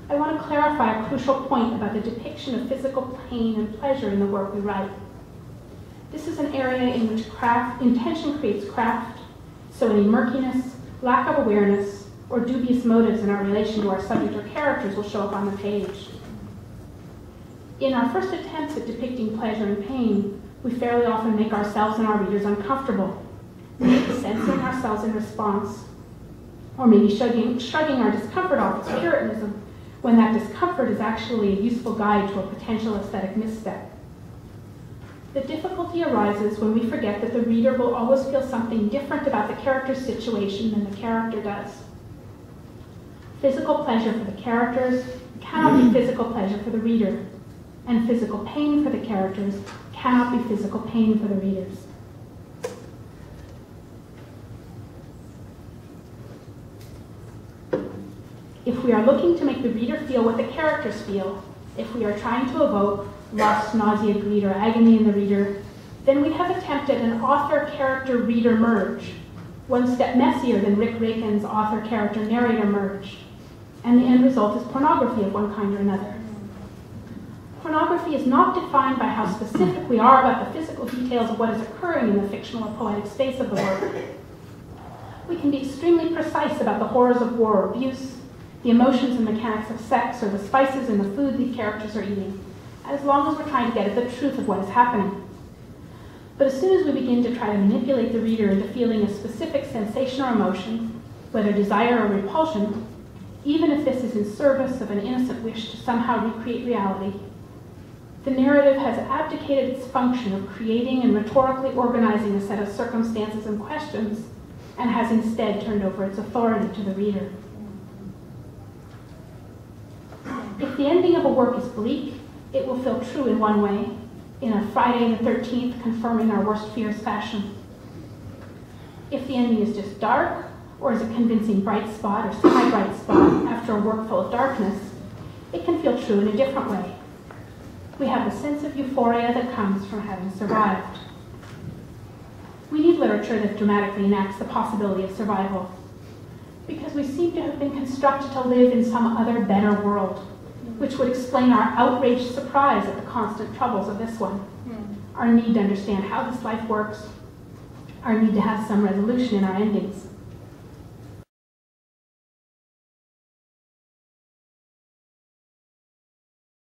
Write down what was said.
I want to clarify a crucial point about the depiction of physical pain and pleasure in the work we write. This is an area in which intention creates craft, so any murkiness, lack of awareness, or dubious motives in our relation to our subject or characters will show up on the page. In our first attempts at depicting pleasure and pain, we fairly often make ourselves and our readers uncomfortable, maybe censoring ourselves in response, or maybe shrugging our discomfort off as Puritanism, when that discomfort is actually a useful guide to a potential aesthetic misstep. The difficulty arises when we forget that the reader will always feel something different about the character's situation than the character does. Physical pleasure for the characters cannot be physical pleasure for the reader, and physical pain for the characters cannot be physical pain for the readers. If we are looking to make the reader feel what the characters feel, if we are trying to evoke lust, nausea, greed, or agony in the reader, then we have attempted an author-character-reader merge, one step messier than Rick Rakin's author-character-narrator merge, and the end result is pornography of one kind or another. Pornography is not defined by how specific we are about the physical details of what is occurring in the fictional or poetic space of the work. We can be extremely precise about the horrors of war or abuse, the emotions and mechanics of sex, or the spices in the food these characters are eating, as long as we're trying to get at the truth of what is happening. But as soon as we begin to try to manipulate the reader into feeling a specific sensation or emotion, whether desire or repulsion, even if this is in service of an innocent wish to somehow recreate reality, the narrative has abdicated its function of creating and rhetorically organizing a set of circumstances and questions, and has instead turned over its authority to the reader. If the ending of a work is bleak, it will feel true in one way, in a Friday the 13th confirming our worst fears fashion. If the ending is just dark, or is a convincing bright spot or semi-bright spot after a work full of darkness, it can feel true in a different way. We have the sense of euphoria that comes from having survived. We need literature that dramatically enacts the possibility of survival, because we seem to have been constructed to live in some other better world, which would explain our outraged surprise at the constant troubles of this one, our need to understand how this life works, our need to have some resolution in our endings.